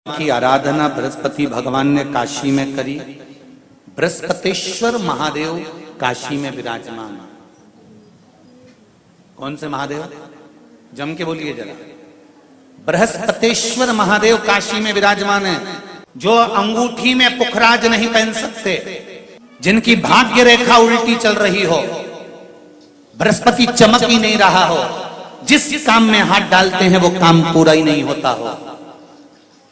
की आराधना बृहस्पति भगवान ने काशी में करी। बृहस्पतेश्वर महादेव काशी में विराजमान। कौन से महादेव? जम के बोलिए जरा। बृहस्पतेश्वर महादेव काशी में विराजमान है, जो अंगूठी में पुखराज नहीं पहन सकते, जिनकी भाग्य रेखा उल्टी चल रही हो, बृहस्पति चमक ही नहीं रहा हो, जिस काम में हाथ डालते हैं वो काम पूरा ही नहीं होता हो,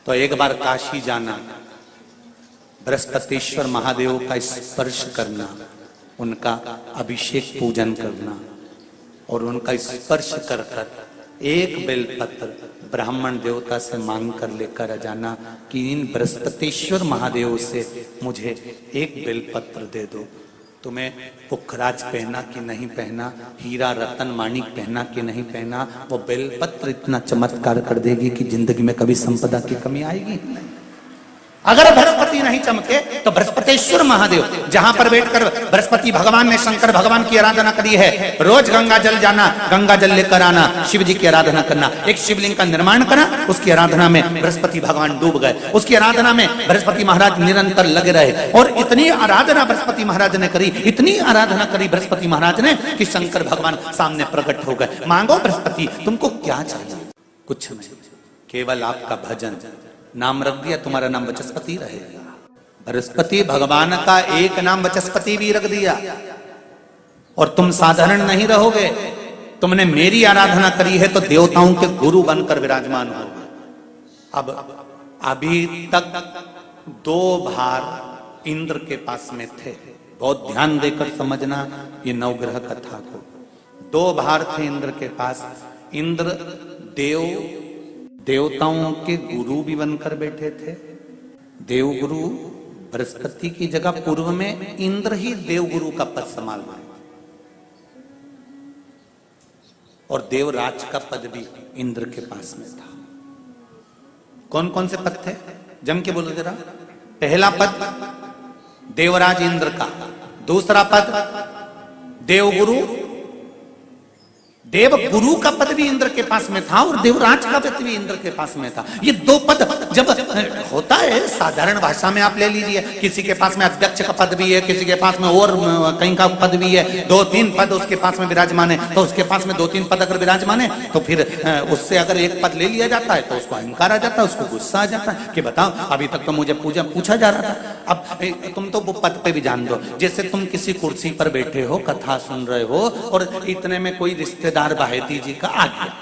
तो एक बार काशी जाना, बृहस्पतेश्वर महादेव का स्पर्श करना, उनका अभिषेक पूजन करना और उनका स्पर्श कर एक बेलपत्र ब्राह्मण देवता से मांग कर लेकर आ जाना कि इन बृहस्पतेश्वर महादेव से मुझे एक बेलपत्र दे दो। तुम्हें पुखराज पहना कि नहीं पहना, हीरा रतन माणिक पहना कि नहीं पहना, वो बेलपत्र इतना चमत्कार कर देगी कि जिंदगी में कभी संपदा की कमी आएगी नहीं। अगर बृहस्पति नहीं चमके तो बृहस्पतेश्वर महादेव, जहां पर बैठकर बृहस्पति भगवान ने शंकर भगवान की आराधना करी है, रोज गंगा जल जाना, गंगा जल लेकर आना, शिव जी की आराधना करना, एक शिवलिंग का निर्माण करा, उसकी आराधना में बृहस्पति भगवान डूब गए, उसकी आराधना में बृहस्पति महाराज निरंतर लगे रहे। और इतनी आराधना बृहस्पति महाराज ने करी, इतनी आराधना करी बृहस्पति महाराज ने कि शंकर भगवान सामने प्रकट हो गए। मांगो बृहस्पति, तुमको क्या चाहिए? कुछ नहीं, केवल आपका भजन। नाम रख दिया, तुम्हारा नाम वचस्पति रहेगा। बृहस्पति भगवान का एक नाम वचस्पति भी रख दिया और तुम साधारण नहीं रहोगे। तुमने मेरी आराधना करी है तो देवताओं के गुरु बनकर विराजमान हो। अब अभी तक 2 भार इंद्र के पास में थे। बहुत ध्यान देकर समझना ये नवग्रह कथा को। 2 भार थे इंद्र के पास। इंद्र देवताओं के गुरु भी बनकर बैठे थे। देवगुरु बृहस्पति की जगह पूर्व में इंद्र ही देवगुरु का पद संभाल रहे और देवराज का पद भी इंद्र के पास में था। कौन कौन से पद थे? जम के बोलो जरा। पहला पद देवराज इंद्र का, दूसरा पद देवगुरु, देव गुरु का पद भी इंद्र के पास में था और देवराज का पद भी इंद्र के पास में था। ये 2 पद जब होता है साधारण भाषा में आप ले लीजिए, किसी के पास में अध्यक्ष का पद भी है, किसी के पास में और कहीं का पद भी है, 2-3 पद उसके पास में विराजमान है, तो उसके पास में 2-3 पद अगर विराजमान है तो फिर उससे अगर एक पद ले लिया जाता है तो उसको अहंकार आ जाता है, उसको गुस्सा आ जाता है कि बताओ अभी तक तो मुझे पूछा जा रहा था, अब तुम तो वो पद पे भी जान दो। जैसे तुम किसी कुर्सी पर बैठे हो, कथा सुन रहे हो और इतने में कोई रिश्तेदार बाहेती जी का आ गया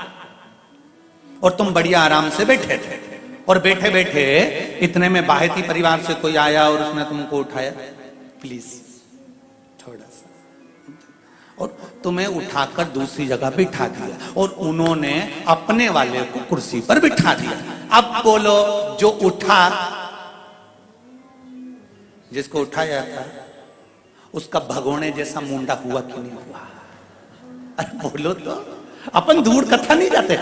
और तुम बढ़िया आराम से बैठे थे और बैठे बैठे इतने में बाहेती परिवार से कोई आया और उसने तुमको उठाया, प्लीज थोड़ा सा, और तुम्हें उठाकर दूसरी जगह बिठा दिया और उन्होंने अपने वाले को कुर्सी पर बिठा दिया। अब बोलो, जो उठा, जिसको उठाया था उसका भगोने जैसा मुंडा हुआ कि नहीं हुआ? अरे बोलो तो। अपन दूर कथा नहीं जाते,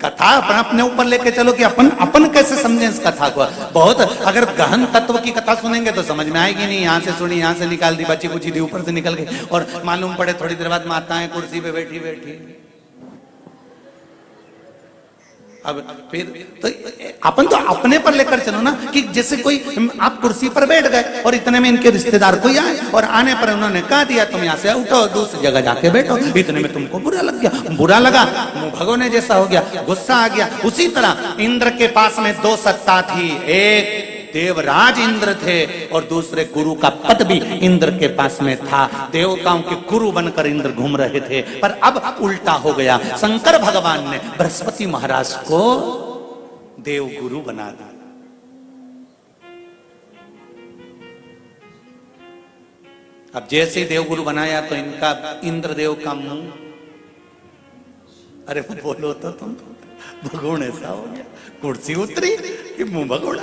कथा अपने ऊपर लेके चलो कि अपन कैसे समझें इस कथा को। बहुत अगर गहन तत्व की कथा सुनेंगे तो समझ में आएगी नहीं। यहाँ से सुनी, यहाँ से निकाल दी, बची कुची दी, ऊपर से निकल गई और मालूम पड़े थोड़ी देर बाद माताएं कुर्सी पे बैठी बैठी। अब फिर तो अपन तो अपने पर लेकर चलो ना कि जैसे कोई आप कुर्सी पर बैठ गए और इतने में इनके रिश्तेदार कोई आए और आने पर उन्होंने कह दिया तुम यहाँ से उठो, दूसरी जगह जाके बैठो। इतने में तुमको बुरा लग गया, बुरा लगा, मुंह भगोने जैसा हो गया, गुस्सा आ गया। उसी तरह इंद्र के पास में 2 सत्ता थी, एक देवराज इंद्र थे और दूसरे गुरु का पद भी इंद्र के पास में था। देवताओं के गुरु बनकर इंद्र घूम रहे थे, पर अब उल्टा हो गया। शंकर भगवान ने बृहस्पति महाराज को देव गुरु बना दिया। अब जैसे देवगुरु बनाया तो इनका इंद्रदेव का मुंह, अरे बोलो तो तुम, भगोड़ ऐसा हो गया, कुर्सी उतरी कि मुंह भगोड़ा।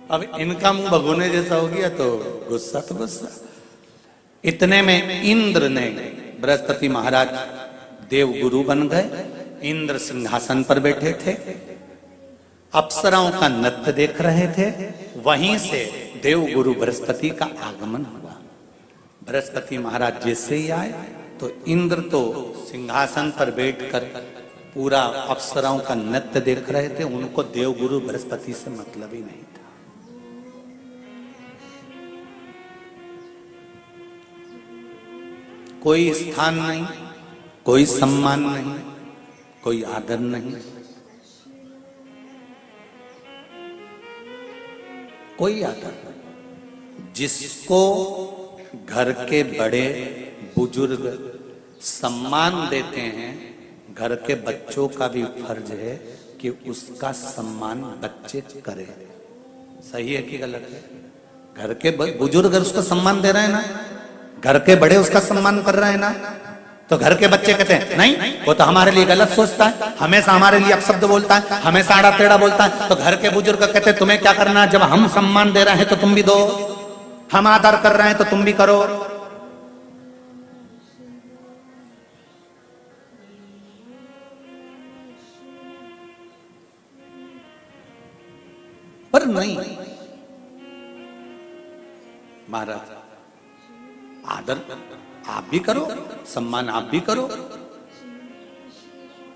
अब इनका मुंह भगोने जैसा हो गया तो गुस्सा तो गुस्सा। इतने में इंद्र ने, बृहस्पति महाराज देव गुरु बन गए। इंद्र सिंहासन पर बैठे थे, अप्सराओं का नृत्य देख रहे थे। वहीं से देव गुरु बृहस्पति का आगमन हुआ। बृहस्पति महाराज जैसे ही आए तो इंद्र तो सिंहासन पर बैठकर पूरा अप्सराओं का नृत्य देख रहे थे, उनको देवगुरु बृहस्पति से मतलब ही नहीं था। कोई स्थान नहीं, कोई सम्मान नहीं, कोई आदर नहीं, कोई आदर नहीं। जिसको घर के बड़े बुजुर्ग सम्मान देते हैं, घर के बच्चों का भी फर्ज है कि उसका सम्मान बच्चे करें। सही है कि गलत है? घर के बुजुर्ग उसको सम्मान दे रहे हैं ना, घर के बड़े उसका सम्मान कर रहे हैं ना, तो घर के बच्चे कहते हैं नहीं, वो तो हमारे लिए गलत सोचता है, हमेशा हमारे लिए अपशब्द बोलता है, हमेशा आड़ा टेढ़ा बोलता है। तो घर के बुजुर्ग कहते हैं तुम्हें क्या करना, जब हम सम्मान दे रहे हैं तो तुम भी दो, हम आदर कर रहे हैं तो तुम भी करो। पर नहीं महाराज, आदर आप भी करो, सम्मान आप भी करो,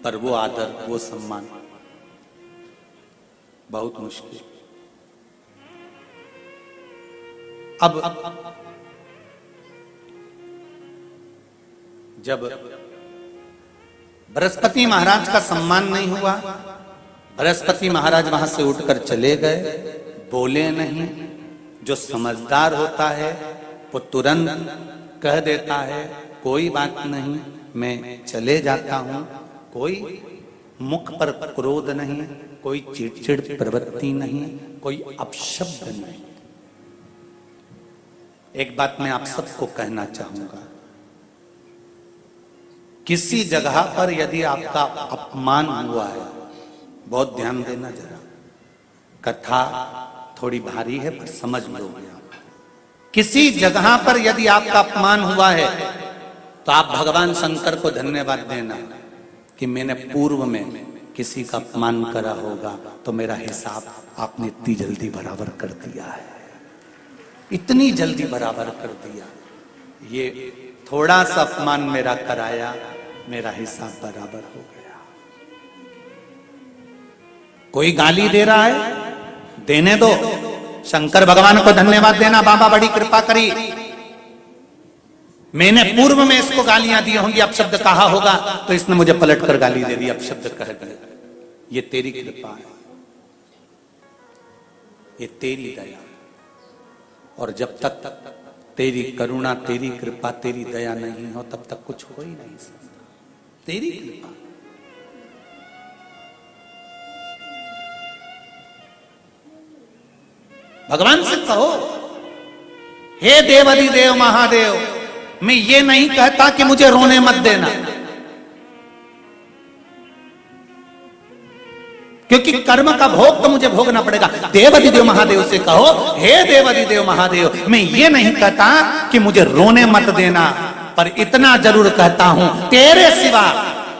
पर वो आदर वो सम्मान बहुत मुश्किल। अब जब बृहस्पति महाराज का सम्मान नहीं हुआ, बृहस्पति महाराज वहां से उठकर चले गए, बोले नहीं। जो समझदार होता है वो तुरंत कह देता है कोई बात नहीं, मैं चले जाता हूं। कोई मुख पर क्रोध नहीं, कोई चिड़चिड़ प्रवृत्ति नहीं, कोई अपशब्द नहीं। एक बात मैं आप सबको कहना चाहूंगा, किसी जगह पर यदि आपका अपमान हुआ है, बहुत ध्यान देना जरा, कथा थोड़ी भारी है पर समझ लोगे आप। किसी जगह पर यदि आपका अपमान हुआ है तो आप भगवान शंकर को धन्यवाद देना कि मैंने पूर्व में किसी का अपमान करा होगा तो मेरा हिसाब आपने इतनी जल्दी बराबर कर दिया है, इतनी जल्दी बराबर कर दिया। ये थोड़ा सा अपमान मेरा कराया, मेरा हिसाब बराबर हो गया। कोई गाली दे रहा है, देने दो, शंकर भगवान को धन्यवाद देना, बाबा बड़ी कृपा करी, मैंने पूर्व में इसको गालियां दी होंगी, अपशब्द कहा होगा तो इसने मुझे पलट कर गाली दे दी, अपशब्द कह गए। ये तेरी कृपा है, ये तेरी दया। और जब तक तेरी करुणा, तेरी कृपा, तेरी दया नहीं हो तब तक कुछ हो ही नहीं सकता। तेरी कृपा, भगवान से कहो हे देवाधिदेव महादेव, मैं ये नहीं कहता कि मुझे रोने मत देना, क्योंकि कर्म का भोग तो मुझे भोगना पड़ेगा। देवाधिदेव महादेव से कहो हे देवाधिदेव महादेव, मैं ये नहीं कहता कि मुझे रोने मत देना, पर इतना जरूर कहता हूं तेरे सिवा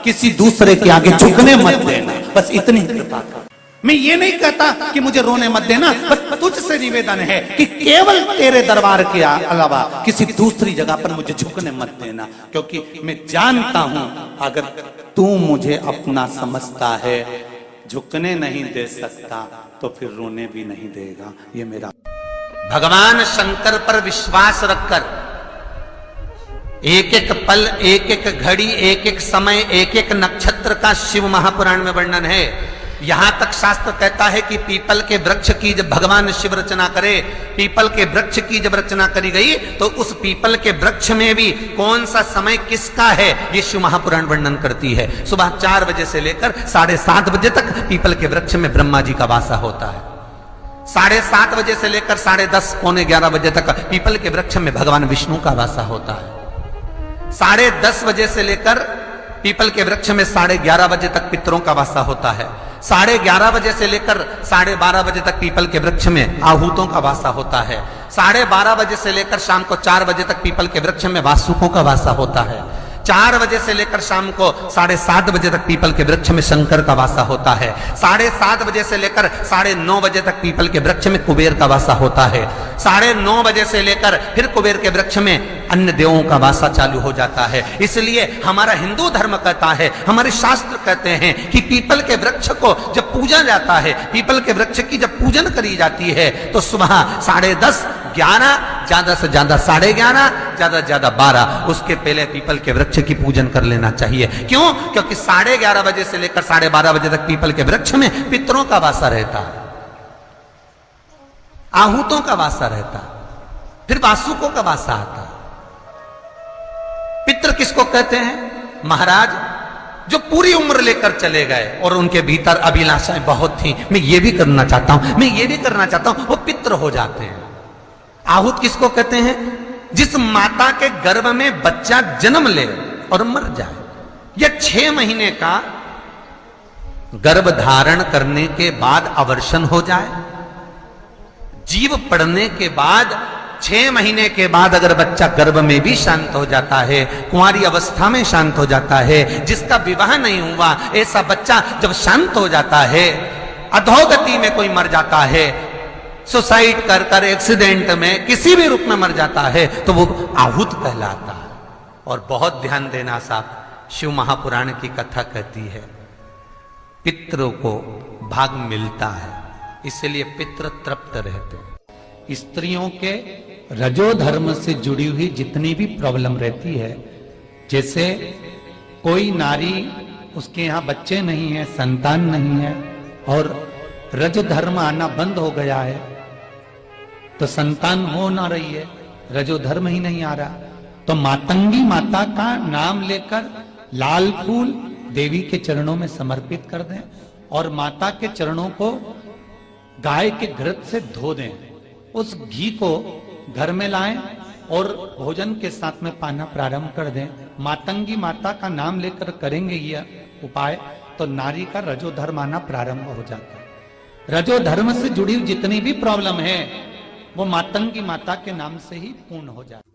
किसी दूसरे के आगे झुकने मत देना, बस इतनी कृपा कर। मैं ये नहीं कहता कि मुझे रोने मत देना, बस तुझसे निवेदन है कि केवल तेरे दरबार के अलावा किसी दूसरी जगह पर मुझे झुकने मत देना, क्योंकि मैं जानता हूं अगर तू मुझे अपना समझता है, झुकने नहीं दे सकता तो फिर रोने भी नहीं देगा। ये मेरा भगवान शंकर पर विश्वास रखकर एक एक पल, एक एक घड़ी, एक एक समय, एक एक नक्षत्र का शिव महापुराण में वर्णन है। यहां तक शास्त्र कहता है कि पीपल के वृक्ष की जब भगवान शिव रचना करे, पीपल के वृक्ष की जब रचना करी गई तो उस पीपल के वृक्ष में भी कौन सा समय किसका है ये शिव महापुराण वर्णन करती है। सुबह 4 बजे से लेकर 7:30 बजे तक पीपल के वृक्ष में ब्रह्मा जी का वासा होता है। 7:30 बजे से लेकर 10:30 पौने 11 बजे तक पीपल के वृक्ष में भगवान विष्णु का वासा होता है। 10:30 बजे से लेकर पीपल के वृक्ष में 11:30 बजे तक पितरों का वासा होता है। 11:30 बजे से लेकर 12:30 बजे तक पीपल के वृक्ष में आहूतों का वासा होता है। 12:30 बजे से लेकर शाम को 4 बजे तक पीपल के वृक्ष में वासुकों का वासा होता है। 4 बजे से लेकर शाम को 7:30 बजे तक पीपल के वृक्ष में शंकर का वासा होता है। 7:30 बजे से लेकर 9:30 बजे तक पीपल के वृक्ष में कुबेर का वासा होता है। 9:30 बजे से लेकर फिर कुबेर के वृक्ष में अन्य देवों का वासा चालू हो जाता है। इसलिए हमारा हिंदू धर्म कहता है, हमारे शास्त्र कहते हैं कि पीपल के वृक्ष को जब पूजा जाता है, पीपल के वृक्ष की जब पूजन करी जाती है तो सुबह 10:30, 11, ज्यादा से ज्यादा 11:30, ज्यादा से ज्यादा 12, उसके पहले पीपल के वृक्ष की पूजन कर लेना चाहिए। क्यों? क्योंकि 11:30 बजे से लेकर 12:30 बजे तक पीपल के वृक्ष में पितरों का वासा रहता है, आहूतों का वासा रहता है, फिर वासुकों का वासा आता है। पितृ किसको कहते हैं? महाराज जो पूरी उम्र लेकर चले गए और उनके भीतर अभिलाषाएं बहुत थी, मैं ये भी करना चाहता हूं, मैं ये भी करना चाहता हूं, वो पितृ हो जाते हैं। आहूत किसको कहते हैं? जिस माता के गर्भ में बच्चा जन्म ले और मर जाए, या 6 महीने का गर्भ धारण करने के बाद अवर्षण हो जाए, जीव पड़ने के बाद 6 महीने के बाद अगर बच्चा गर्भ में भी शांत हो जाता है, कुंवारी अवस्था में शांत हो जाता है, जिसका विवाह नहीं हुआ ऐसा बच्चा जब शांत हो जाता है, अधोगति में कोई मर जाता है, सुसाइड कर एक्सीडेंट में किसी भी रूप में मर जाता है, तो वो आहूत कहलाता है। और बहुत ध्यान देना साहब, शिव महापुराण की कथा कहती है पितरों को भाग मिलता है, इसलिए पितृ तृप्त रहते हैं। स्त्रियों के रजो धर्म से जुड़ी हुई जितनी भी प्रॉब्लम रहती है, जैसे कोई नारी उसके यहाँ बच्चे नहीं है, संतान नहीं है और रज धर्म आना बंद हो गया है, तो संतान हो ना रही है, रजो धर्म ही नहीं आ रहा, तो मातंगी माता का नाम लेकर लाल फूल देवी के चरणों में समर्पित कर दें और माता के चरणों को गाय के घृत से धो दें, उस घी को घर में लाएं और भोजन के साथ में पाना प्रारंभ कर दें। मातंगी माता का नाम लेकर करेंगे यह उपाय तो नारी का रजो धर्म आना प्रारंभ हो जाता है। रजो धर्म से जुड़ी जितनी भी प्रॉब्लम है वो मातंगी माता के नाम से ही पूर्ण हो जाती है।